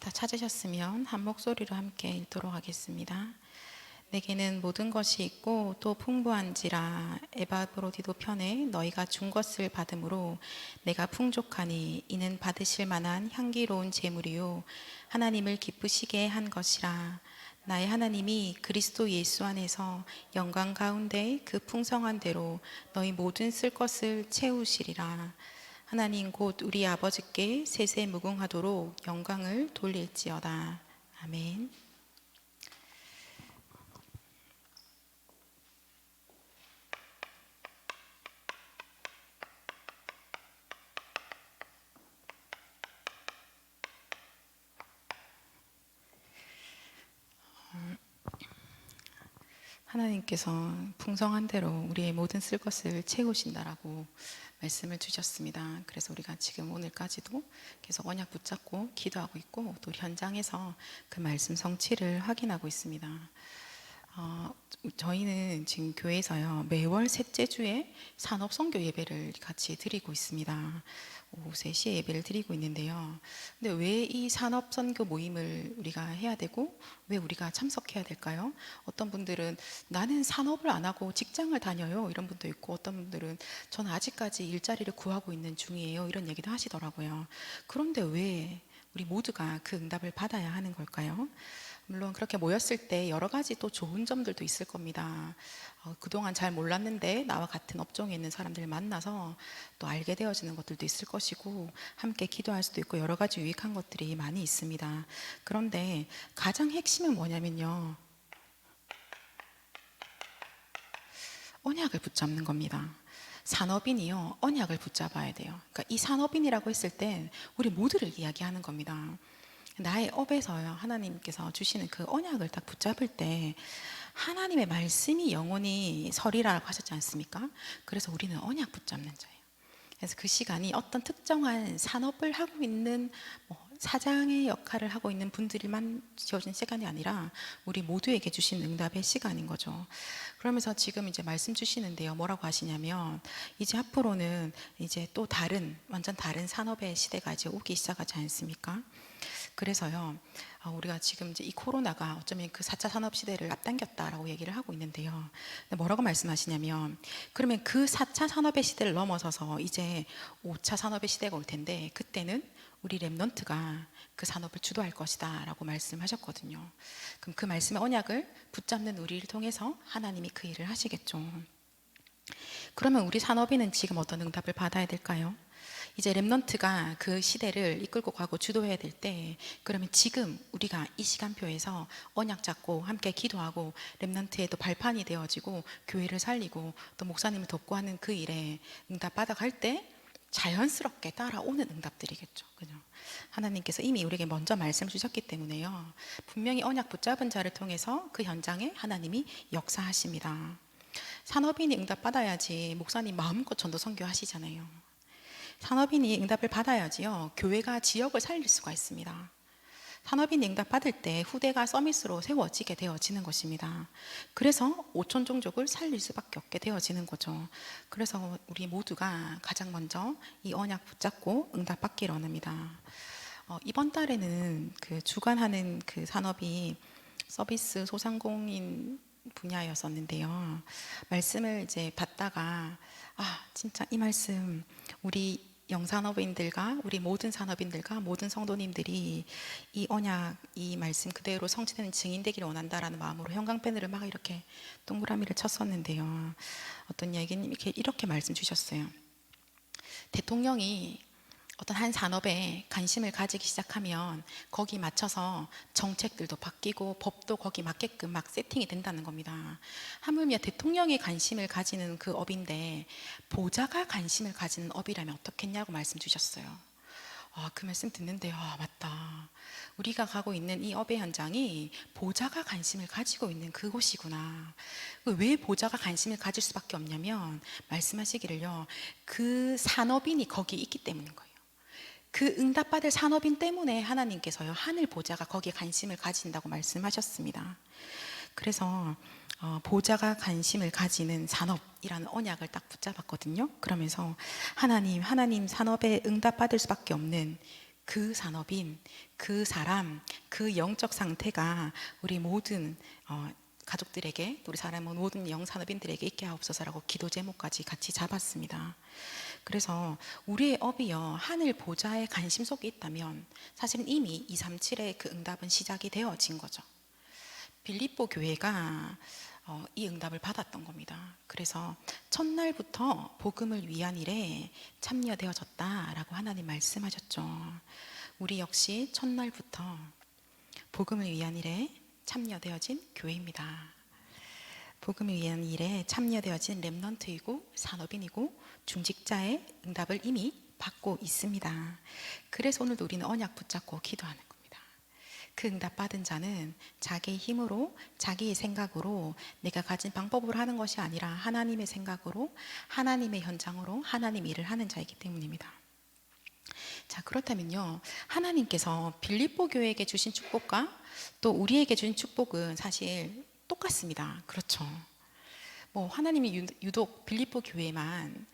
다 찾으셨으면 한 목소리로 함께 읽도록 하겠습니다. 내게는 모든 것이 있고 또 풍부한지라. 에바브로디도 편에 너희가 준 것을 받음으로 내가 풍족하니 이는 받으실 만한 향기로운 제물이요 하나님을 기쁘시게 한 것이라. 나의 하나님이 그리스도 예수 안에서 영광 가운데 그 풍성한 대로 너희 모든 쓸 것을 채우시리라. 하나님 곧 우리 아버지께 세세 무궁하도록 영광을 돌릴지어다. 아멘. 하나님께서 풍성한 대로 우리의 모든 쓸 것을 채우신다라고 말씀을 주셨습니다. 그래서 우리가 지금 오늘까지도 계속 언약 붙잡고 기도하고 있고 또 현장에서 그 말씀 성취를 확인하고 있습니다. 저희는 지금 교회에서요 매월 셋째 주에 산업 선교 예배를 같이 드리고 있습니다. 오후 3시에 예배를 드리고 있는데요. 근데 왜 이 산업 선교 모임을 우리가 해야 되고 왜 우리가 참석해야 될까요? 어떤 분들은 나는 산업을 안 하고 직장을 다녀요 이런 분도 있고, 어떤 분들은 저는 아직까지 일자리를 구하고 있는 중이에요 이런 얘기도 하시더라고요. 그런데 왜 우리 모두가 그 응답을 받아야 하는 걸까요? 물론 그렇게 모였을 때 여러 가지 또 좋은 점들도 있을 겁니다. 그동안 잘 몰랐는데 나와 같은 업종에 있는 사람들을 만나서 또 알게 되어지는 것들도 있을 것이고, 함께 기도할 수도 있고 여러 가지 유익한 것들이 많이 있습니다. 그런데 가장 핵심은 뭐냐면요, 언약을 붙잡는 겁니다. 산업인이요 언약을 붙잡아야 돼요. 그러니까 이 산업인이라고 했을 땐 우리 모두를 이야기하는 겁니다. 나의 업에서요 하나님께서 주시는 그 언약을 딱 붙잡을 때 하나님의 말씀이 영원히 서리라고 하셨지 않습니까? 그래서 우리는 언약 붙잡는 자예요. 그래서 그 시간이 어떤 특정한 산업을 하고 있는 사장의 역할을 하고 있는 분들만 지어진 시간이 아니라 우리 모두에게 주신 응답의 시간인 거죠. 그러면서 지금 이제 말씀 주시는데요, 뭐라고 하시냐면 이제 앞으로는 이제 또 완전 다른 산업의 시대가 이제 오기 시작하지 않습니까? 그래서요, 우리가 지금 이제 이 코로나가 어쩌면 그 4차 산업 시대를 앞당겼다라고 얘기를 하고 있는데요. 뭐라고 말씀하시냐면, 그러면 그 4차 산업의 시대를 넘어서서 이제 5차 산업의 시대가 올 텐데, 그때는 우리 랩넌트가 그 산업을 주도할 것이다 라고 말씀하셨거든요. 그럼 그 말씀의 언약을 붙잡는 우리를 통해서 하나님이 그 일을 하시겠죠. 그러면 우리 산업인은 지금 어떤 응답을 받아야 될까요? 이제 랩넌트가 그 시대를 이끌고 가고 주도해야 될 때, 그러면 지금 우리가 이 시간표에서 언약 잡고 함께 기도하고 랩넌트의 또 발판이 되어지고 교회를 살리고 또 목사님을 돕고 하는 그 일에 응답 받아갈 때 자연스럽게 따라오는 응답들이겠죠. 그죠? 하나님께서 이미 우리에게 먼저 말씀 주셨기 때문에요, 분명히 언약 붙잡은 자를 통해서 그 현장에 하나님이 역사하십니다. 산업인이 응답 받아야지 목사님 마음껏 전도 선교하시잖아요. 산업인이 응답을 받아야지요 교회가 지역을 살릴 수가 있습니다. 산업인이 응답 받을 때 후대가 서밋으로 세워지게 되어지는 것입니다. 그래서 5천 종족을 살릴 수밖에 없게 되어지는 거죠. 그래서 우리 모두가 가장 먼저 이 언약 붙잡고 응답 받기를 원합니다. 이번 달에는 그 주관하는 그 산업이 서비스 소상공인 분야였었는데요. 말씀을 이제 받다가 진짜 이 말씀 우리 영산업인들과 우리 모든 산업인들과 모든 성도님들이 이 언약, 이 말씀 그대로 성취되는 증인 되기를 원한다라는 마음으로 형광펜을 막 이렇게 동그라미를 쳤었는데요. 어떤 얘기님 이렇게 말씀 주셨어요. 대통령이 어떤 한 산업에 관심을 가지기 시작하면 거기 맞춰서 정책들도 바뀌고 법도 거기 맞게끔 막 세팅이 된다는 겁니다. 하물며 대통령이 관심을 가지는 그 업인데 보좌가 관심을 가지는 업이라면 어떻겠냐고 말씀 주셨어요. 그 말씀 듣는데 맞다. 우리가 가고 있는 이 업의 현장이 보좌가 관심을 가지고 있는 그곳이구나. 왜 보좌가 관심을 가질 수밖에 없냐면 말씀하시기를요, 그 산업인이 거기 있기 때문인 거예요. 그 응답받을 산업인 때문에 하나님께서요 하늘 보좌가 거기에 관심을 가진다고 말씀하셨습니다. 그래서 보좌가 관심을 가지는 산업이라는 언약을 딱 붙잡았거든요. 그러면서 하나님 산업에 응답받을 수밖에 없는 그 산업인, 그 사람, 그 영적 상태가 우리 모든 가족들에게, 우리 사람 모든 영산업인들에게 있게 하옵소서라고 기도 제목까지 같이 잡았습니다. 그래서 우리의 업이요, 하늘 보좌에 관심 속에 있다면 사실은 이미 237의 그 응답은 시작이 되어진 거죠. 빌립보 교회가 이 응답을 받았던 겁니다. 그래서 첫날부터 복음을 위한 일에 참여되어졌다라고 하나님 말씀하셨죠. 우리 역시 첫날부터 복음을 위한 일에 참여되어진 교회입니다. 복음을 위한 일에 참여되어진 렘넌트이고 산업인이고 중직자의 응답을 이미 받고 있습니다. 그래서 오늘도 우리는 언약 붙잡고 기도하는 겁니다. 그 응답 받은 자는 자기의 힘으로, 자기의 생각으로, 내가 가진 방법으로 하는 것이 아니라 하나님의 생각으로, 하나님의 현장으로 하나님 일을 하는 자이기 때문입니다. 자, 그렇다면요, 하나님께서 빌립보 교회에게 주신 축복과 또 우리에게 주신 축복은 사실 똑같습니다. 그렇죠. 하나님이 유독 빌립보 교회만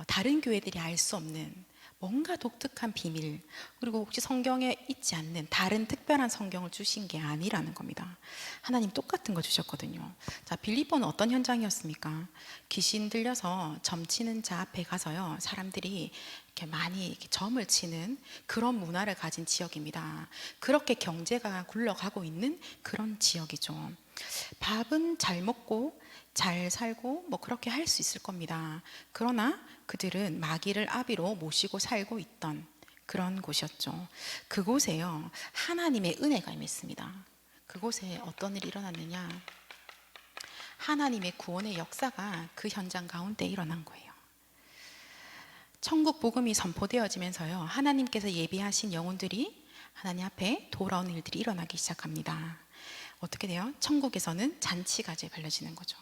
다른 교회들이 알 수 없는 뭔가 독특한 비밀, 그리고 혹시 성경에 있지 않는 다른 특별한 성경을 주신 게 아니라는 겁니다. 하나님 똑같은 거 주셨거든요. 자, 빌립보는 어떤 현장이었습니까? 귀신 들려서 점치는 자 앞에 가서요, 사람들이 이렇게 많이 이렇게 점을 치는 그런 문화를 가진 지역입니다. 그렇게 경제가 굴러가고 있는 그런 지역이죠. 밥은 잘 먹고 잘 살고 그렇게 할 수 있을 겁니다. 그러나 그들은 마귀를 아비로 모시고 살고 있던 그런 곳이었죠. 그곳에요, 하나님의 은혜가 임했습니다. 그곳에 어떤 일이 일어났느냐, 하나님의 구원의 역사가 그 현장 가운데 일어난 거예요. 천국 복음이 선포되어지면서요, 하나님께서 예비하신 영혼들이 하나님 앞에 돌아오는 일들이 일어나기 시작합니다. 어떻게 돼요? 천국에서는 잔치가 이제 벌려지는 거죠.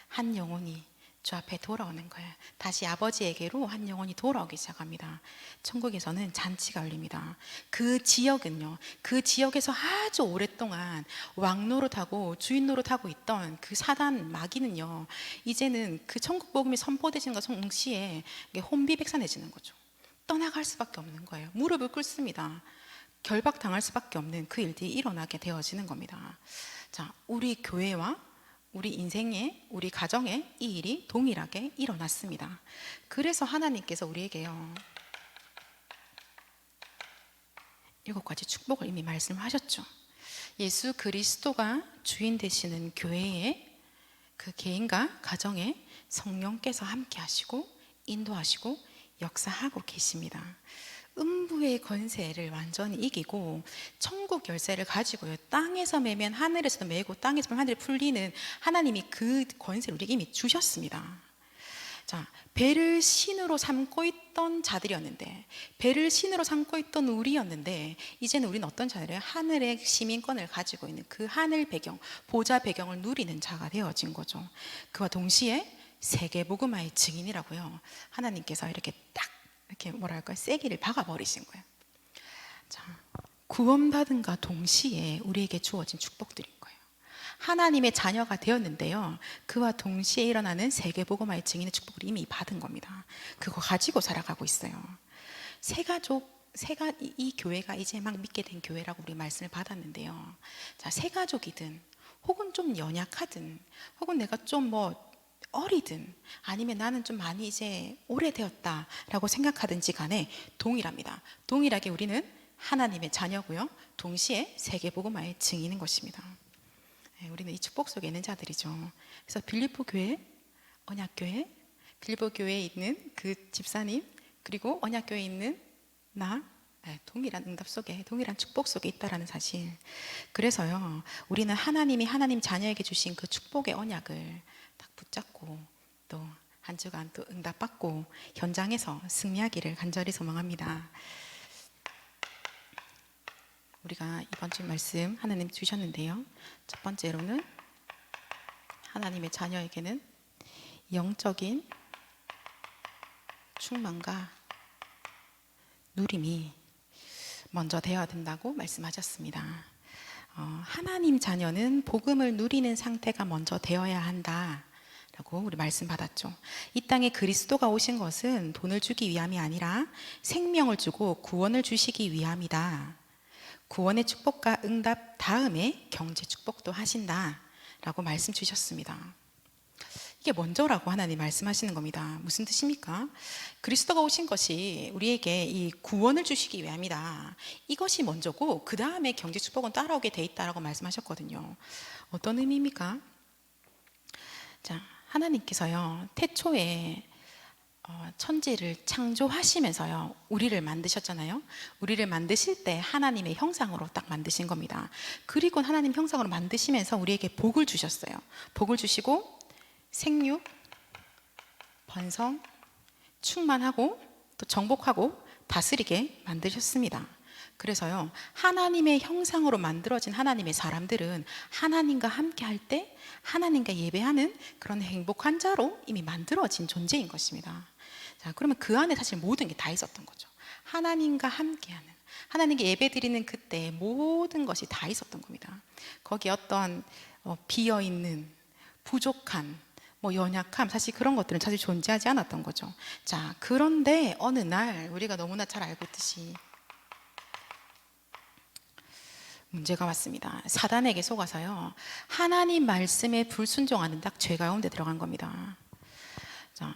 한 영혼이 주 앞에 돌아오는 거예요. 다시 아버지에게로 한 영혼이 돌아오기 시작합니다. 천국에서는 잔치가 열립니다. 그 지역은요, 그 지역에서 아주 오랫동안 왕 노릇하고 주인 노릇하고 있던 그 사단 마귀는요, 이제는 그 천국 복음이 선포되시는 것과 동시에 혼비백산해지는 거죠. 떠나갈 수밖에 없는 거예요. 무릎을 꿇습니다. 결박당할 수밖에 없는 그 일들이 일어나게 되어지는 겁니다. 자, 우리 교회와 우리 인생에, 우리 가정에 이 일이 동일하게 일어났습니다. 그래서 하나님께서 우리에게요, 7가지 축복을 이미 말씀하셨죠. 예수 그리스도가 주인 되시는 교회에, 그 개인과 가정에 성령께서 함께 하시고 인도하시고 역사하고 계십니다. 음부의 권세를 완전히 이기고 천국 열쇠를 가지고요, 땅에서 매면 하늘에서도 매고 땅에서 매면 하늘에 풀리는 하나님이 그 권세를 우리에게 이미 주셨습니다. 자, 배를 신으로 삼고 있던 자들이었는데, 배를 신으로 삼고 있던 우리였는데, 이제는 우리는 어떤 자들이에요? 하늘의 시민권을 가지고 있는 그 하늘 배경, 보좌 배경을 누리는 자가 되어진 거죠. 그와 동시에 세계복음화의 증인이라고요, 하나님께서 이렇게 딱 이렇게 세기를 박아버리신 거예요. 자, 구원받은과 동시에 우리에게 주어진 축복들인 거예요. 하나님의 자녀가 되었는데요, 그와 동시에 일어나는 세계복음화의 증인의 축복을 이미 받은 겁니다. 그거 가지고 살아가고 있어요. 이 교회가 이제 막 믿게 된 교회라고 우리 말씀을 받았는데요, 자, 새가족이든 혹은 좀 연약하든 혹은 내가 좀 어리든 아니면 나는 좀 많이 이제 오래되었다라고 생각하든지 간에 동일합니다. 동일하게 우리는 하나님의 자녀고요, 동시에 세계복음화의 증인인 것입니다. 우리는 이 축복 속에 있는 자들이죠. 그래서 빌립보 교회, 언약교회, 빌립보 교회에 있는 그 집사님, 그리고 언약교회에 있는 나, 동일한 응답 속에, 동일한 축복 속에 있다라는 사실. 그래서요, 우리는 하나님이 하나님 자녀에게 주신 그 축복의 언약을 딱 붙잡고 또 한 주간 또 응답받고 현장에서 승리하기를 간절히 소망합니다. 우리가 이번 주 말씀 하나님 주셨는데요, 첫 번째로는 하나님의 자녀에게는 영적인 충만과 누림이 먼저 되어야 된다고 말씀하셨습니다. 하나님 자녀는 복음을 누리는 상태가 먼저 되어야 한다라고 라고 우리 말씀 받았죠. 이 땅에 그리스도가 오신 것은 돈을 주기 위함이 아니라 생명을 주고 구원을 주시기 위함이다. 구원의 축복과 응답 다음에 경제 축복도 하신다 라고 말씀 주셨습니다. 이게 먼저라고 하나님 말씀하시는 겁니다. 무슨 뜻입니까? 그리스도가 오신 것이 우리에게 이 구원을 주시기 위함이다. 이것이 먼저고 그 다음에 경제 축복은 따라오게 돼 있다라고 말씀하셨거든요. 어떤 의미입니까? 자, 하나님께서요 태초에 천지를 창조하시면서요 우리를 만드셨잖아요. 우리를 만드실 때 하나님의 형상으로 딱 만드신 겁니다. 그리고 하나님 형상으로 만드시면서 우리에게 복을 주셨어요. 복을 주시고 생육, 번성, 충만하고 또 정복하고 다스리게 만드셨습니다. 그래서요 하나님의 형상으로 만들어진 하나님의 사람들은 하나님과 함께 할 때 하나님과 예배하는 그런 행복한 자로 이미 만들어진 존재인 것입니다. 자, 그러면 그 안에 사실 모든 게 다 있었던 거죠. 하나님과 함께하는, 하나님께 예배드리는 그때 모든 것이 다 있었던 겁니다. 거기에 어떤 비어있는, 부족한, 연약함, 사실 그런 것들은 사실 존재하지 않았던 거죠. 자, 그런데 어느 날 우리가 너무나 잘 알고 있듯이 문제가 왔습니다. 사단에게 속아서요 하나님 말씀에 불순종하는 딱 죄 가운데 들어간 겁니다. 자,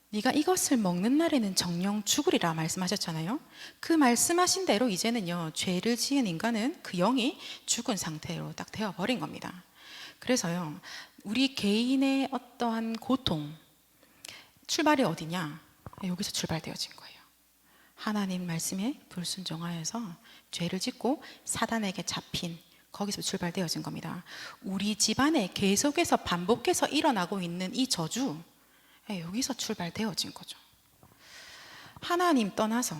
네가 이것을 먹는 날에는 정령 죽으리라 말씀하셨잖아요. 그 말씀하신 대로 이제는요 죄를 지은 인간은 그 영이 죽은 상태로 딱 되어버린 겁니다. 그래서요 우리 개인의 어떠한 고통 출발이 어디냐? 여기서 출발되어진 거예요. 하나님 말씀에 불순종하여서 죄를 짓고 사단에게 잡힌 거기서 출발되어진 겁니다. 우리 집안에 계속해서 반복해서 일어나고 있는 이 저주 여기서 출발되어진 거죠. 하나님 떠나서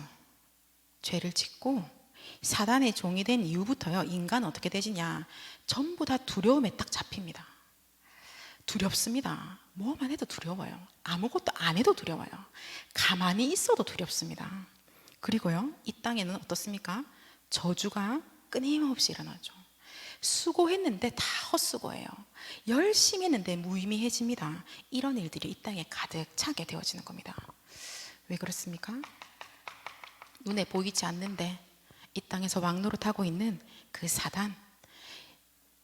죄를 짓고 사단의 종이 된 이후부터요 인간은 어떻게 되지냐? 전부 다 두려움에 딱 잡힙니다. 두렵습니다. 뭐만 해도 두려워요. 아무것도 안 해도 두려워요. 가만히 있어도 두렵습니다. 그리고요 이 땅에는 어떻습니까? 저주가 끊임없이 일어나죠. 수고했는데 다 헛수고예요. 열심히 했는데 무의미해집니다. 이런 일들이 이 땅에 가득 차게 되어지는 겁니다. 왜 그렇습니까? 눈에 보이지 않는데 이 땅에서 왕노릇하고 있는 그 사단,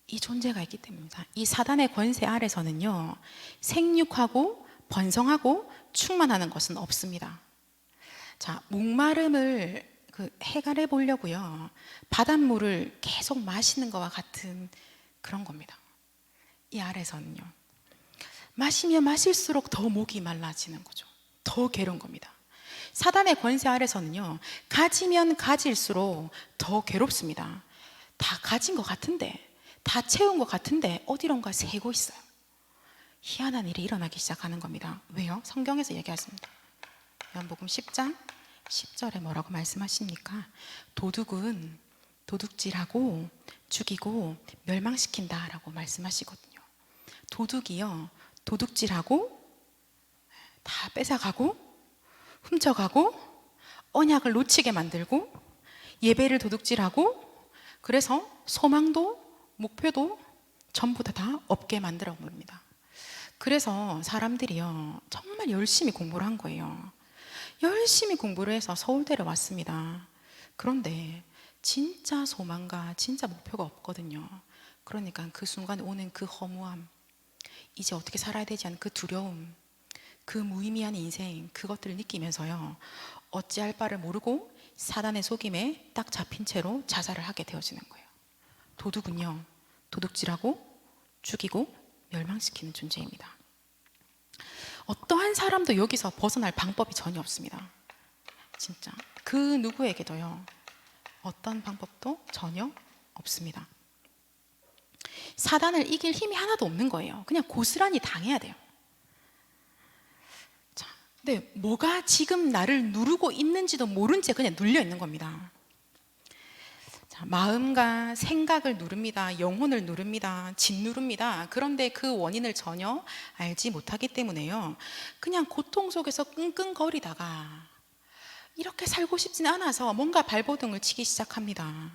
이 존재가 있기 때문입니다. 이 사단의 권세 아래서는요 생육하고 번성하고 충만하는 것은 없습니다. 자, 목마름을 해결해 보려고요 바닷물을 계속 마시는 것과 같은 그런 겁니다. 이 아래서는요 마시면 마실수록 더 목이 말라지는 거죠. 더 괴로운 겁니다. 사단의 권세 아래서는요 가지면 가질수록 더 괴롭습니다. 다 가진 것 같은데, 다 채운 것 같은데 어디론가 새고 있어요. 희한한 일이 일어나기 시작하는 겁니다. 왜요? 성경에서 얘기하십니다. 요한복음 10장 10절에 뭐라고 말씀하십니까? 도둑은 도둑질하고 죽이고 멸망시킨다 라고 말씀하시거든요. 도둑이요 도둑질하고 다 뺏어가고 훔쳐가고 언약을 놓치게 만들고 예배를 도둑질하고 그래서 소망도 목표도 전부 다 없게 만들어 버립니다. 그래서 사람들이요 정말 열심히 공부를 한 거예요. 열심히 공부를 해서 서울대를 왔습니다. 그런데 진짜 소망과 진짜 목표가 없거든요. 그러니까 그 순간에 오는 그 허무함, 이제 어떻게 살아야 되지 않은 그 두려움, 그 무의미한 인생, 그것들을 느끼면서요 어찌할 바를 모르고 사단의 속임에 딱 잡힌 채로 자살을 하게 되어지는 거예요. 도둑은요 도둑질하고 죽이고 멸망시키는 존재입니다. 어떠한 사람도 여기서 벗어날 방법이 전혀 없습니다. 진짜 그 누구에게도요 어떤 방법도 전혀 없습니다. 사단을 이길 힘이 하나도 없는 거예요. 그냥 고스란히 당해야 돼요. 자, 근데 뭐가 지금 나를 누르고 있는지도 모른 채 그냥 눌려 있는 겁니다. 자, 마음과 생각을 누릅니다. 영혼을 누릅니다. 짓누릅니다. 그런데 그 원인을 전혀 알지 못하기 때문에요 그냥 고통 속에서 끙끙거리다가 이렇게 살고 싶진 않아서 뭔가 발버둥을 치기 시작합니다.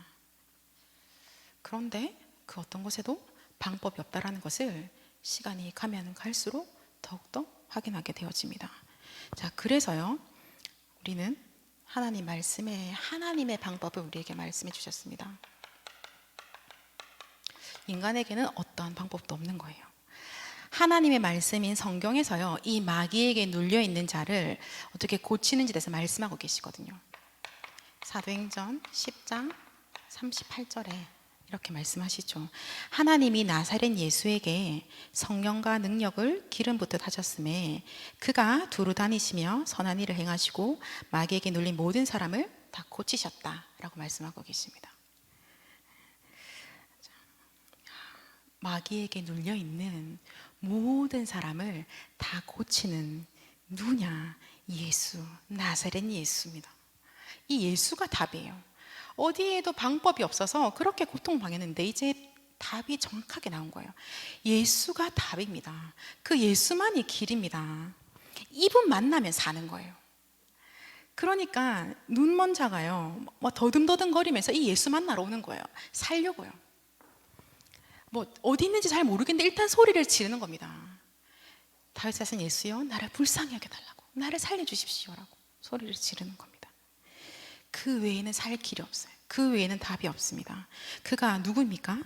그런데 그 어떤 것에도 방법이 없다라는 것을 시간이 가면 갈수록 더욱더 확인하게 되어집니다. 자, 그래서요, 우리는 하나님 말씀에 하나님의 방법을 우리에게 말씀해 주셨습니다. 인간에게는 어떠한 방법도 없는 거예요. 하나님의 말씀인 성경에서요, 이 마귀에게 눌려 있는 자를 어떻게 고치는지 대해서 말씀하고 계시거든요. 사도행전 10장 38절에 이렇게 말씀하시죠. 하나님이 나사렛 예수에게 성령과 능력을 기름 붓듯 하셨음에 그가 두루 다니시며 선한 일을 행하시고 마귀에게 눌린 모든 사람을 다 고치셨다라고 말씀하고 계십니다. 마귀에게 눌려 있는 모든 사람을 다 고치는 누구냐? 예수, 나사렛 예수입니다. 이 예수가 답이에요. 어디에도 방법이 없어서 그렇게 고통당했는데 이제 답이 정확하게 나온 거예요. 예수가 답입니다. 그 예수만이 길입니다. 이분 만나면 사는 거예요. 그러니까 눈먼 자가요, 더듬더듬 거리면서 이 예수 만나러 오는 거예요. 살려고요. 어디 있는지 잘 모르겠는데 일단 소리를 지르는 겁니다. 다윗 자신 예수여, 나를 불쌍히 여겨달라고, 나를 살려주십시오라고 소리를 지르는 겁니다. 그 외에는 살 길이 없어요. 그 외에는 답이 없습니다. 그가 누구입니까?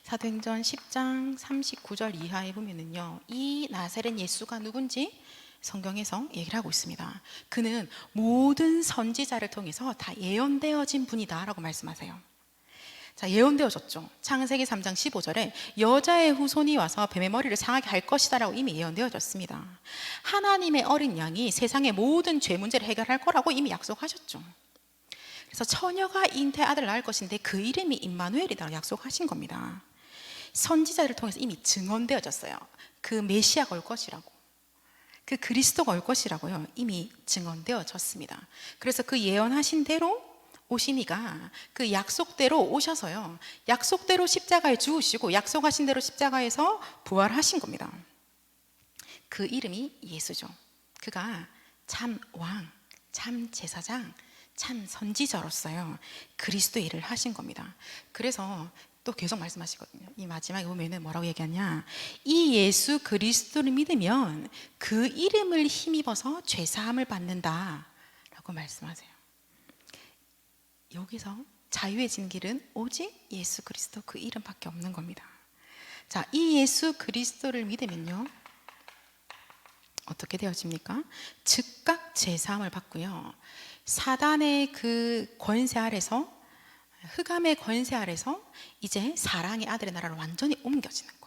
사도행전 10장 39절 이하에 보면은요, 이 나사렛 예수가 누군지 성경에서 얘기를 하고 있습니다. 그는 모든 선지자를 통해서 다 예언되어진 분이다 라고 말씀하세요. 자, 예언되어졌죠. 창세기 3장 15절에 여자의 후손이 와서 뱀의 머리를 상하게 할 것이다 라고 이미 예언되어졌습니다. 하나님의 어린 양이 세상의 모든 죄 문제를 해결할 거라고 이미 약속하셨죠. 그래서 처녀가 잉태 아들을 낳을 것인데 그 이름이 임마누엘이라고 약속하신 겁니다. 선지자를 통해서 이미 증언되어졌어요. 그 메시아가 올 것이라고, 그 그리스도가 올 것이라고요, 이미 증언되어졌습니다. 그래서 그 예언하신 대로 오신 이가 그 약속대로 오셔서요, 약속대로 십자가에 죽으시고 약속하신 대로 십자가에서 부활하신 겁니다. 그 이름이 예수죠. 그가 참 왕, 참 제사장, 참 선지자로서요 그리스도의 일을 하신 겁니다. 그래서 또 계속 말씀하시거든요. 이 마지막에 보면은 뭐라고 얘기하냐, 이 예수 그리스도를 믿으면 그 이름을 힘입어서 죄사함을 받는다 라고 말씀하세요. 여기서 자유해진 길은 오직 예수 그리스도 그 이름밖에 없는 겁니다. 자, 이 예수 그리스도를 믿으면요 어떻게 되어집니까? 즉각 제사함을 받고요, 사단의 그 권세 아래서, 흑암의 권세 아래서 이제 사랑의 아들의 나라로 완전히 옮겨지는 거예요.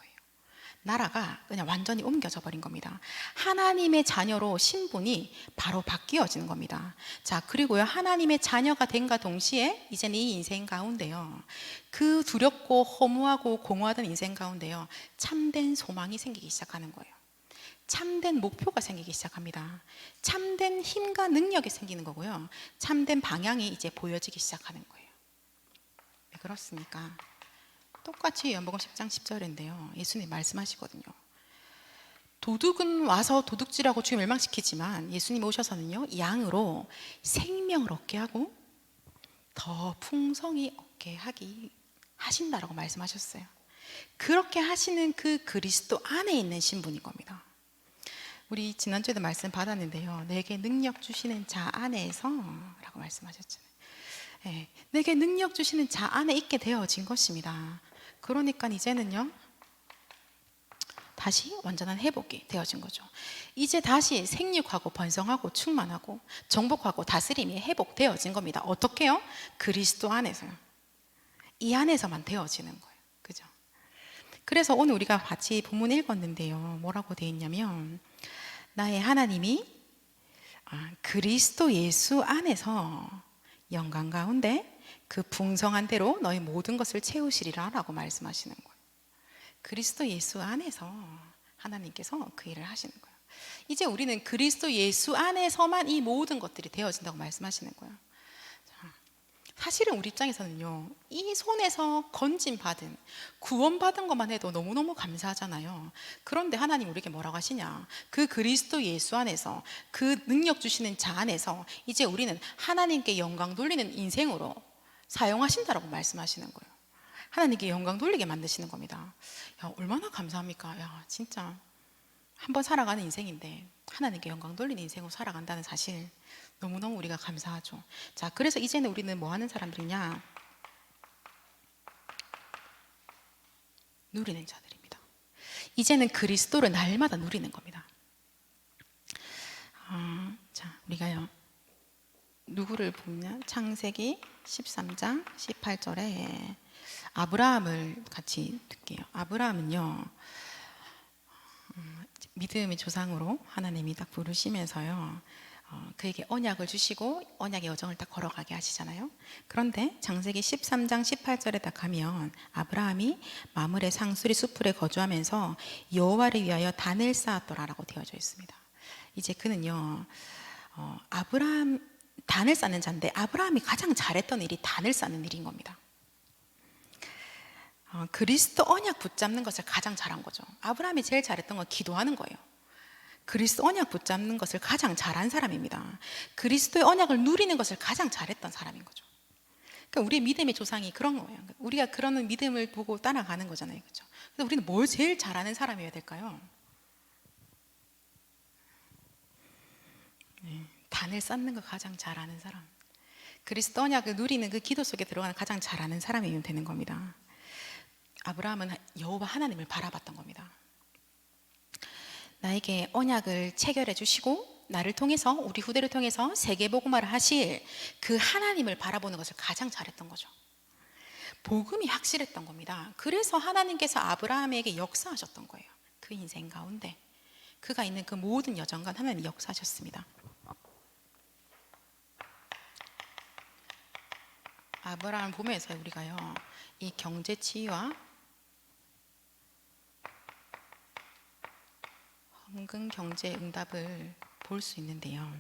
나라가 그냥 완전히 옮겨져 버린 겁니다. 하나님의 자녀로 신분이 바로 바뀌어지는 겁니다. 자, 그리고요, 하나님의 자녀가 된과 동시에 이제는 이 인생 가운데요, 그 두렵고 허무하고 공허하던 인생 가운데요, 참된 소망이 생기기 시작하는 거예요. 참된 목표가 생기기 시작합니다. 참된 힘과 능력이 생기는 거고요, 참된 방향이 이제 보여지기 시작하는 거예요. 왜 그렇습니까? 똑같이 요한복음 10장 10절인데요 예수님 말씀하시거든요. 도둑은 와서 도둑질하고 주님 멸망시키지만 예수님 오셔서는요, 양으로 생명을 얻게 하고 더 풍성히 얻게 하기 하신다라고 말씀하셨어요. 그렇게 하시는 그 그리스도 안에 있는 신분인 겁니다. 우리 지난주에도 말씀 받았는데요, 내게 능력 주시는 자 안에서 라고 말씀하셨잖아요. 네, 내게 능력 주시는 자 안에 있게 되어진 것입니다. 그러니까 이제는요 다시 완전한 회복이 되어진 거죠. 이제 다시 생육하고 번성하고 충만하고 정복하고 다스림이 회복되어진 겁니다. 어떻게요? 그리스도 안에서요. 이 안에서만 되어지는 거예요. 그죠? 그래서 오늘 우리가 같이 본문 읽었는데요, 뭐라고 되어 있냐면, 나의 하나님이 그리스도 예수 안에서 영광 가운데 그 풍성한 대로 너희 모든 것을 채우시리라 라고 말씀하시는 거예요. 그리스도 예수 안에서 하나님께서 그 일을 하시는 거예요. 이제 우리는 그리스도 예수 안에서만 이 모든 것들이 되어진다고 말씀하시는 거예요. 자, 사실은 우리 입장에서는요, 이 손에서 건짐받은, 구원받은 것만 해도 너무너무 감사하잖아요. 그런데 하나님 우리에게 뭐라고 하시냐, 그 그리스도 예수 안에서, 그 능력 주시는 자 안에서 이제 우리는 하나님께 영광 돌리는 인생으로 사용하신다라고 말씀하시는 거예요. 하나님께 영광 돌리게 만드시는 겁니다. 야, 얼마나 감사합니까? 야, 진짜 한번 살아가는 인생인데 하나님께 영광 돌리는 인생으로 살아간다는 사실 너무너무 우리가 감사하죠. 자, 그래서 이제는 우리는 뭐 하는 사람들이냐? 누리는 자들입니다. 이제는 그리스도를 날마다 누리는 겁니다. 자, 우리가요 누구를 보면 창세기 13장 18절에 아브라함을 같이 듣게요. 아브라함은요 믿음의 조상으로 하나님이 딱 부르시면서요 그에게 언약을 주시고 언약의 여정을 딱 걸어가게 하시잖아요. 그런데 창세기 13장 18절에 딱 가면 아브라함이 마므레 상수리 수풀에 거주하면서 여호와를 위하여 단을 쌓았더라라고 되어져 있습니다. 이제 그는요 아브라함 단을 쌓는 자인데 아브라함이 가장 잘했던 일이 단을 쌓는 일인 겁니다. 그리스도 언약 붙잡는 것을 가장 잘한 거죠. 아브라함이 제일 잘했던 건 기도하는 거예요. 그리스도 언약 붙잡는 것을 가장 잘한 사람입니다. 그리스도의 언약을 누리는 것을 가장 잘했던 사람인 거죠. 그러니까 우리의 믿음의 조상이 그런 거예요. 우리가 그런 믿음을 보고 따라가는 거잖아요, 그렇죠? 그래서 우리는 뭘 제일 잘하는 사람이어야 될까요? 단을 쌓는 거 가장 잘하는 사람. 그리스도 언약을 누리는 그 기도 속에 들어가는 가장 잘하는 사람이면 되는 겁니다. 아브라함은 여호와 하나님을 바라봤던 겁니다. 나에게 언약을 체결해 주시고 나를 통해서 우리 후대를 통해서 세계복음화를 하실 그 하나님을 바라보는 것을 가장 잘했던 거죠. 복음이 확실했던 겁니다. 그래서 하나님께서 아브라함에게 역사하셨던 거예요. 그 인생 가운데 그가 있는 그 모든 여정간 하나님이 역사하셨습니다. 아브라함을 보면서 우리가요 이 경제 치유와 헌금 경제 응답을 볼 수 있는데요.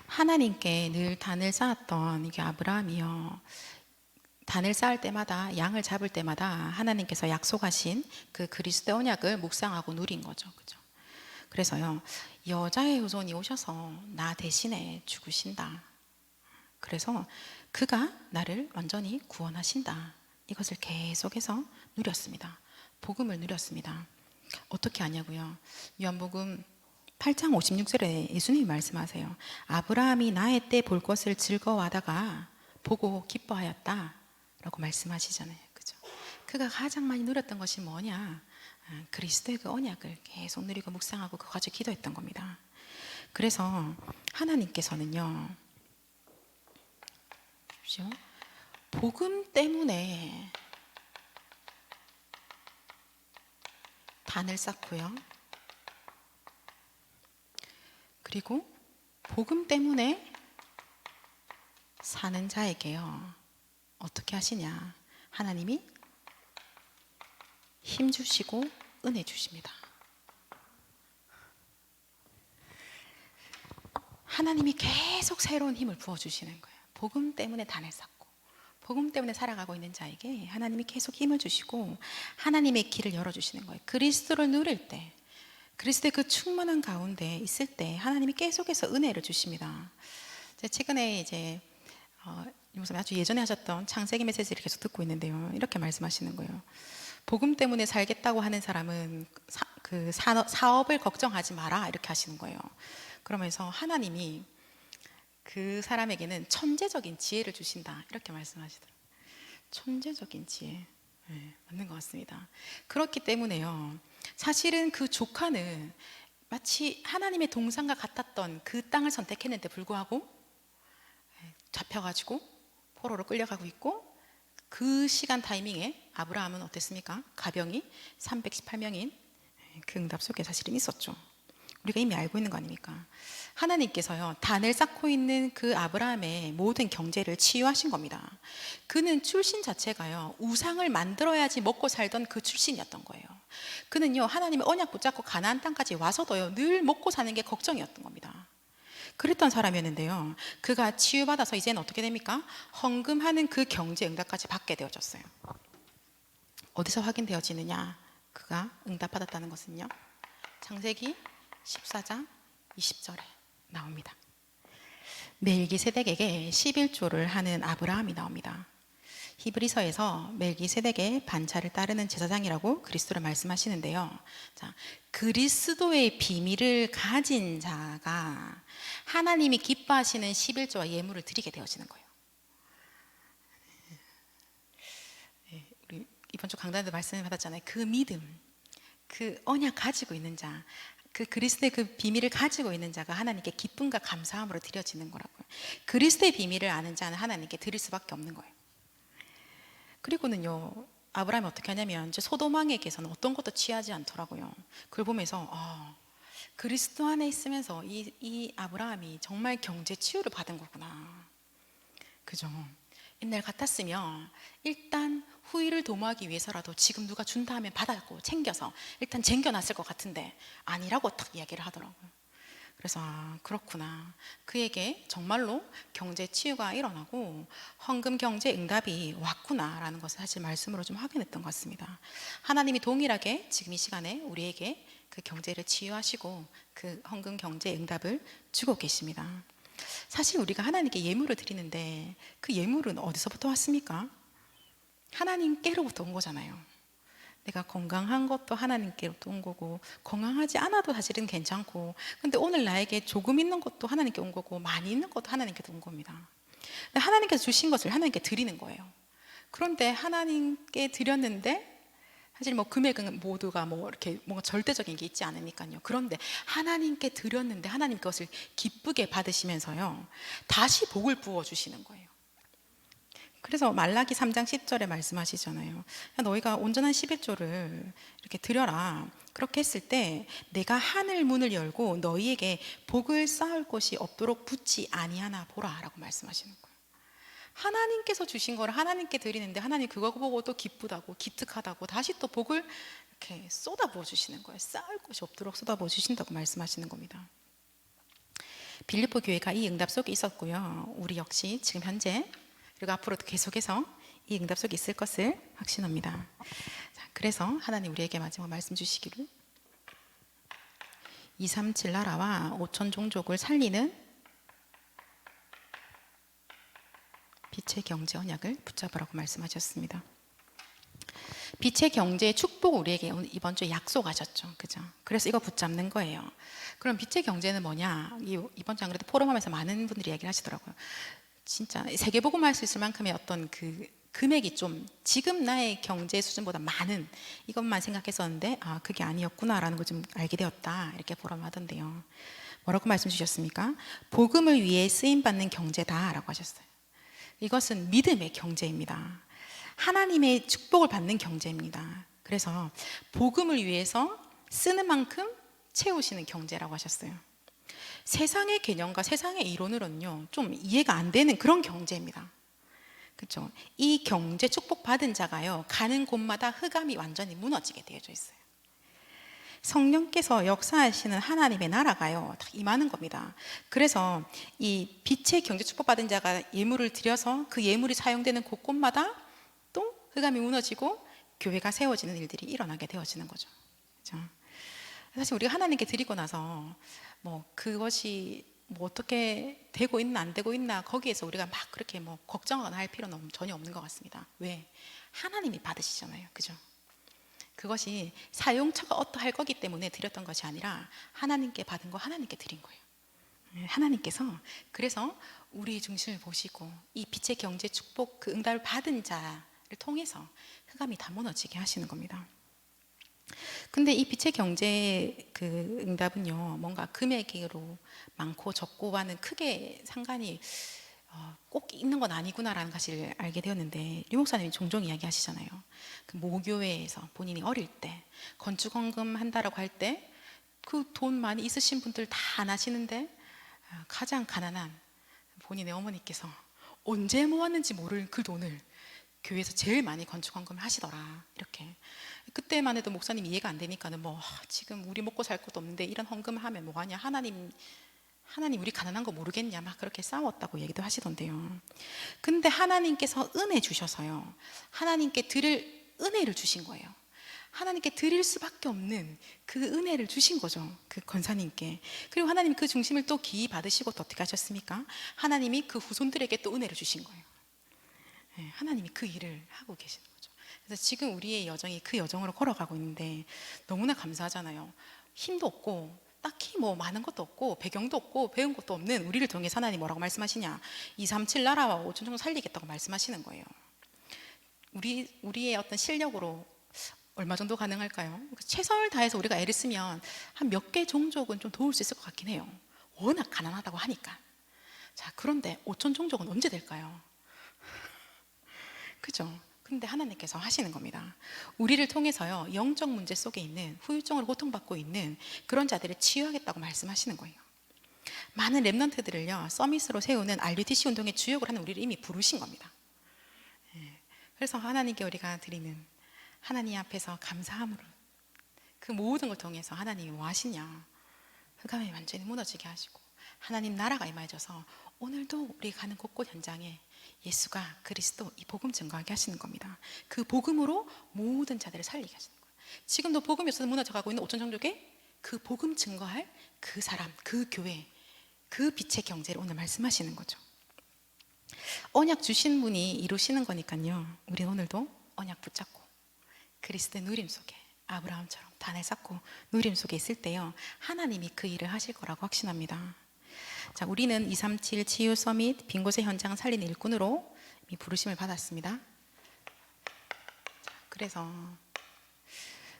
하나님께 늘 단을 쌓았던 이게 아브라함이요. 단을 쌓을 때마다 양을 잡을 때마다 하나님께서 약속하신 그 그리스도의 언약을 묵상하고 누린 거죠. 그죠? 그래서요. 여자의 후손이 오셔서 나 대신에 죽으신다. 그래서 그가 나를 완전히 구원하신다. 이것을 계속해서 누렸습니다. 복음을 누렸습니다. 어떻게 하냐고요? 요한복음 8장 56절에 예수님이 말씀하세요. 아브라함이 나의 때 볼 것을 즐거워하다가 보고 기뻐하였다 라고 말씀하시잖아요. 그죠? 그가 가장 많이 누렸던 것이 뭐냐? 그리스도의 그 언약을 계속 누리고 묵상하고 그거 가지고 기도했던 겁니다. 그래서 하나님께서는요 복음 때문에 단을 쌓고요. 그리고 복음 때문에 사는 자에게요. 어떻게 하시냐? 하나님이 힘 주시고 은혜 주십니다. 하나님이 계속 새로운 힘을 부어주시는 거예요. 복음 때문에 단을 쌓고 복음 때문에 살아가고 있는 자에게 하나님이 계속 힘을 주시고 하나님의 길을 열어주시는 거예요. 그리스도를 누릴 때 그리스도의 그 충만한 가운데 있을 때 하나님이 계속해서 은혜를 주십니다. 최근에 이제 아주 예전에 하셨던 창세기 메시지를 계속 듣고 있는데요. 이렇게 말씀하시는 거예요. 복음 때문에 살겠다고 하는 사람은 그 사업을 걱정하지 마라 이렇게 하시는 거예요. 그러면서 하나님이 그 사람에게는 천재적인 지혜를 주신다 이렇게 말씀하시더라고요. 천재적인 지혜. 네, 맞는 것 같습니다. 그렇기 때문에요. 사실은 그 조카는 마치 하나님의 동산과 같았던 그 땅을 선택했는데 불구하고 잡혀가지고 포로로 끌려가고 있고 그 시간 타이밍에 아브라함은 어땠습니까? 가병이 318명인 그 응답 속에 사실은 있었죠. 우리가 이미 알고 있는 거 아닙니까? 하나님께서요 단을 쌓고 있는 그 아브라함의 모든 경제를 치유하신 겁니다. 그는 출신 자체가요 우상을 만들어야지 먹고 살던 그 출신이었던 거예요. 그는요 하나님의 언약 붙잡고 가나안 땅까지 와서도요 늘 먹고 사는 게 걱정이었던 겁니다. 그랬던 사람이었는데요 그가 치유받아서 이제는 어떻게 됩니까? 헌금하는 그 경제 응답까지 받게 되어졌어요. 어디서 확인되어지느냐? 그가 응답받았다는 것은요 창세기 14장 20절에 나옵니다. 멜기세덱에게 11조를 하는 아브라함이 나옵니다. 히브리서에서 멜기세덱의 반차를 따르는 제사장이라고 그리스도를 말씀하시는데요. 자, 그리스도의 비밀을 가진 자가 하나님이 기뻐하시는 11조와 예물을 드리게 되어지는 거예요. 우리 이번 주 강단에도 말씀을 받았잖아요. 그 믿음, 그 언약 가지고 있는 자, 그 그리스도의 그 비밀을 가지고 있는 자가 하나님께 기쁨과 감사함으로 드려지는 거라고요. 그리스도의 비밀을 아는 자는 하나님께 드릴 수밖에 없는 거예요. 그리고는요, 아브라함이 어떻게 하냐면 소돔 왕에게서는 어떤 것도 취하지 않더라고요. 그걸 보면서 그리스도 안에 있으면서 이 아브라함이 정말 경제 치유를 받은 거구나. 그죠? 옛날 같았으면 일단 후일을 도모하기 위해서라도 지금 누가 준다 하면 받았고 챙겨서 일단 쟁겨놨을 것 같은데 아니라고 딱 이야기를 하더라고요. 그래서 그렇구나. 그에게 정말로 경제 치유가 일어나고 헌금 경제 응답이 왔구나라는 것을 사실 말씀으로 좀 확인했던 것 같습니다. 하나님이 동일하게 지금 이 시간에 우리에게 그 경제를 치유하시고 그 헌금 경제 응답을 주고 계십니다. 사실 우리가 하나님께 예물을 드리는데 그 예물은 어디서부터 왔습니까? 하나님께로부터 온 거잖아요. 내가 건강한 것도 하나님께로부터 온 거고 건강하지 않아도 사실은 괜찮고, 근데 오늘 나에게 조금 있는 것도 하나님께 온 거고 많이 있는 것도 하나님께서 온 겁니다. 하나님께서 주신 것을 하나님께 드리는 거예요. 그런데 하나님께 드렸는데 사실 뭐 금액은 모두가 뭐 이렇게 뭔가 절대적인 게 있지 않으니까요. 그런데 하나님께 드렸는데 하나님 그것을 기쁘게 받으시면서요, 다시 복을 부어 주시는 거예요. 그래서 말라기 3장 10절에 말씀하시잖아요. 너희가 온전한 11조를 이렇게 드려라. 그렇게 했을 때 내가 하늘 문을 열고 너희에게 복을 쌓을 곳이 없도록 붙지 아니하나 보라 라고 말씀하시는 거예요. 하나님께서 주신 걸 하나님께 드리는데 하나님 그거 보고 또 기쁘다고 기특하다고 다시 또 복을 이렇게 쏟아부어 주시는 거예요. 쌓을 곳이 없도록 쏟아부어 주신다고 말씀하시는 겁니다. 빌립보 교회가 이 응답 속에 있었고요. 우리 역시 지금 현재 그리고 앞으로도 계속해서 이 응답 속에 있을 것을 확신합니다. 자, 그래서 하나님 우리에게 마지막 말씀 주시기를 237 나라와 5천 종족을 살리는 빛의 경제 언약을 붙잡으라고 말씀하셨습니다. 빛의 경제의 축복 우리에게 이번 주에 약속하셨죠. 그죠? 그래서 이거 붙잡는 거예요. 그럼 빛의 경제는 뭐냐? 이번 주 안 그래도 포럼하면서 많은 분들이 얘기를 하시더라고요. 진짜 세계복음할 수 있을 만큼의 어떤 그 금액이 좀 지금 나의 경제 수준보다 많은 이것만 생각했었는데 그게 아니었구나라는 걸 좀 알게 되었다, 이렇게 보람하던데요. 뭐라고 말씀 주셨습니까? 복음을 위해 쓰임받는 경제다라고 하셨어요. 이것은 믿음의 경제입니다. 하나님의 축복을 받는 경제입니다. 그래서 복음을 위해서 쓰는 만큼 채우시는 경제라고 하셨어요. 세상의 개념과 세상의 이론으로는요 좀 이해가 안 되는 그런 경제입니다. 그렇죠? 이 경제 축복 받은 자가요 가는 곳마다 흑암이 완전히 무너지게 되어져 있어요. 성령께서 역사하시는 하나님의 나라가요 다 임하는 겁니다. 그래서 이 빛의 경제 축복 받은 자가 예물을 드려서 그 예물이 사용되는 곳곳마다 또 흑암이 무너지고 교회가 세워지는 일들이 일어나게 되어지는 거죠. 그렇죠? 사실 우리가 하나님께 드리고 나서 뭐 그것이 뭐 어떻게 되고 있나 안 되고 있나 거기에서 우리가 막 그렇게 뭐 걱정하거나 할 필요는 전혀 없는 것 같습니다. 왜? 하나님이 받으시잖아요. 그죠? 그것이 사용처가 어떠할 거기 때문에 드렸던 것이 아니라 하나님께 받은 거 하나님께 드린 거예요. 하나님께서 그래서 우리 중심을 보시고 이 빛의 경제 축복 그 응답을 받은 자를 통해서 흑암이 다 무너지게 하시는 겁니다. 근데 이 빛의 경제 그 응답은요 뭔가 금액으로 많고 적고와는 크게 상관이 꼭 있는 건 아니구나라는 사실을 알게 되었는데, 류 목사님이 종종 이야기하시잖아요. 그 모교회에서 본인이 어릴 때 건축 헌금 한다라고 할 때 그 돈 많이 있으신 분들 다 안 하시는데 가장 가난한 본인의 어머니께서 언제 모았는지 모를 그 돈을 교회에서 제일 많이 건축 헌금을 하시더라. 이렇게 그때만 해도 목사님 이해가 안 되니까는 뭐 지금 우리 먹고 살 것도 없는데 이런 헌금을 하면 뭐하냐, 하나님 우리 가난한 거 모르겠냐 막 그렇게 싸웠다고 얘기도 하시던데요. 근데 하나님께서 은혜 주셔서요 하나님께 드릴 은혜를 주신 거예요. 하나님께 드릴 수밖에 없는 그 은혜를 주신 거죠, 그 권사님께. 그리고 하나님 그 중심을 또 기이 받으시고 또 어떻게 하셨습니까? 하나님이 그 후손들에게 또 은혜를 주신 거예요. 하나님이 그 일을 하고 계시는 거죠. 그래서 지금 우리의 여정이 그 여정으로 걸어가고 있는데 너무나 감사하잖아요. 힘도 없고 딱히 뭐 많은 것도 없고 배경도 없고 배운 것도 없는 우리를 통해 하나님 뭐라고 말씀하시냐? 237 나라와 5천 종 살리겠다고 말씀하시는 거예요. 우리의 어떤 실력으로 얼마 정도 가능할까요? 최선을 다해서 우리가 애를 쓰면 한 몇 개 종족은 좀 도울 수 있을 것 같긴 해요. 워낙 가난하다고 하니까. 자, 그런데 5천 종족은 언제 될까요? 그죠? 근데 하나님께서 하시는 겁니다. 우리를 통해서요, 영적 문제 속에 있는 후유증으로 고통받고 있는 그런 자들을 치유하겠다고 말씀하시는 거예요. 많은 랩런트들을요, 서밋으로 세우는 RUTC 운동의 주역을 하는 우리를 이미 부르신 겁니다. 그래서 하나님께 우리가 드리는 하나님 앞에서 감사함으로 그 모든 걸 통해서 하나님이 뭐 하시냐? 흑암이 완전히 무너지게 하시고 하나님 나라가 임하셔서 오늘도 우리 가는 곳곳 현장에 예수가 그리스도 이 복음 증거하게 하시는 겁니다. 그 복음으로 모든 자들을 살리게 하시는 거예요. 지금도 복음이 없어서 무너져가고 있는 5천 종족에 그 복음 증거할 그 사람, 그 교회, 그 빛의 경제를 오늘 말씀하시는 거죠. 언약 주신 분이 이루시는 거니까요, 우리 오늘도 언약 붙잡고 그리스도의 누림 속에 아브라함처럼 단을 쌓고 누림 속에 있을 때요, 하나님이 그 일을 하실 거라고 확신합니다. 자, 우리는 237 치유 서밋 빈 곳의 현장을 살리는 일꾼으로 이미 부르심을 받았습니다. 자, 그래서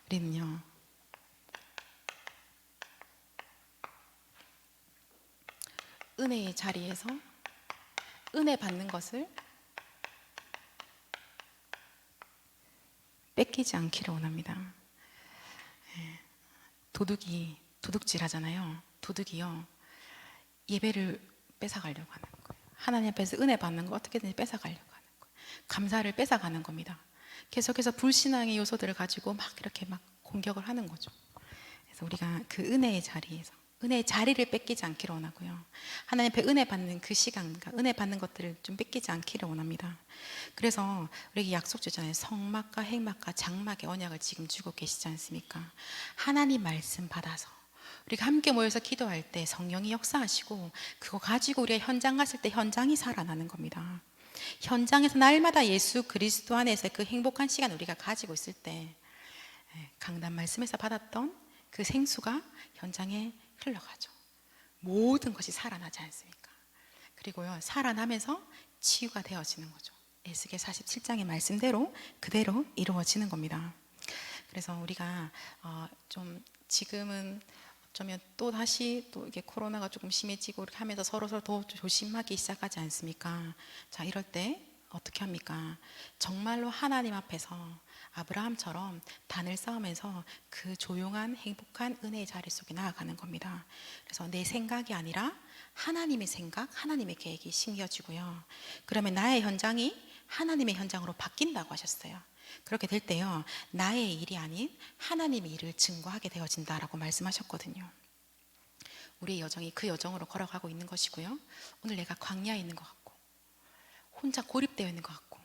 우리는요, 은혜의 자리에서 은혜 받는 것을 뺏기지 않기를 원합니다. 도둑이 도둑질 하잖아요. 도둑이요, 예배를 뺏어가려고 하는 거예요. 하나님 앞에서 은혜 받는 거 어떻게든지 뺏어가려고 하는 거예요. 감사를 뺏어가는 겁니다. 계속해서 불신앙의 요소들을 가지고 막 이렇게 막 공격을 하는 거죠. 그래서 우리가 그 은혜의 자리에서 은혜의 자리를 뺏기지 않기를 원하고요, 하나님 앞에 은혜 받는 그 시간, 은혜 받는 것들을 좀 뺏기지 않기를 원합니다. 그래서 우리에게 약속 주잖아요. 성막과 행막과 장막의 언약을 지금 주고 계시지 않습니까? 하나님 말씀 받아서 우리가 함께 모여서 기도할 때 성령이 역사하시고 그거 가지고 우리가 현장 갔을 때 현장이 살아나는 겁니다. 현장에서 날마다 예수 그리스도 안에서 그 행복한 시간 우리가 가지고 있을 때 강단 말씀에서 받았던 그 생수가 현장에 흘러가죠. 모든 것이 살아나지 않습니까? 그리고요, 살아나면서 치유가 되어지는 거죠. 에스겔 47장의 말씀대로 그대로 이루어지는 겁니다. 그래서 우리가 좀 지금은 어쩌면 또 다시 또 이게 코로나가 조금 심해지고 이렇게 하면서 서로 더 조심하기 시작하지 않습니까? 자, 이럴 때 어떻게 합니까? 정말로 하나님 앞에서 아브라함처럼 단을 쌓으면서 그 조용한 행복한 은혜의 자리 속에 나아가는 겁니다. 그래서 내 생각이 아니라 하나님의 생각, 하나님의 계획이 심겨지고요, 그러면 나의 현장이 하나님의 현장으로 바뀐다고 하셨어요. 그렇게 될 때요, 나의 일이 아닌 하나님의 일을 증거하게 되어진다라고 말씀하셨거든요. 우리의 여정이 그 여정으로 걸어가고 있는 것이고요, 오늘 내가 광야에 있는 것 같고 혼자 고립되어 있는 것 같고,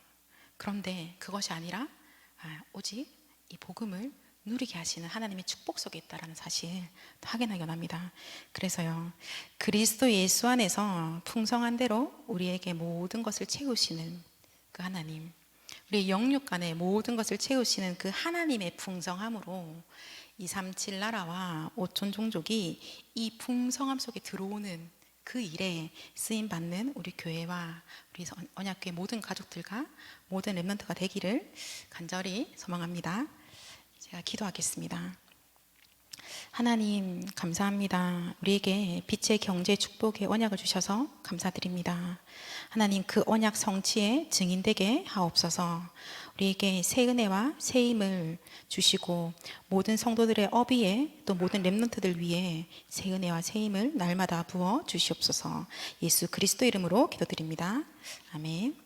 그런데 그것이 아니라 오직 이 복음을 누리게 하시는 하나님의 축복 속에 있다는 사실 확인하기 원합니다. 그래서요, 그리스도 예수 안에서 풍성한 대로 우리에게 모든 것을 채우시는 그 하나님, 우리의 영육 간에 모든 것을 채우시는 그 하나님의 풍성함으로 237 나라와 5천 종족이 이 풍성함 속에 들어오는 그 일에 쓰임받는 우리 교회와 우리 언약교회 모든 가족들과 모든 랩런트가 되기를 간절히 소망합니다. 제가 기도하겠습니다. 하나님 감사합니다. 우리에게 빛의 경제 축복의 언약을 주셔서 감사드립니다. 하나님, 그 언약 성취의 증인되게 하옵소서. 우리에게 새 은혜와 새 힘을 주시고 모든 성도들의 어비에 또 모든 렘넌트들 위해 새 은혜와 새 힘을 날마다 부어 주시옵소서. 예수 그리스도 이름으로 기도드립니다. 아멘.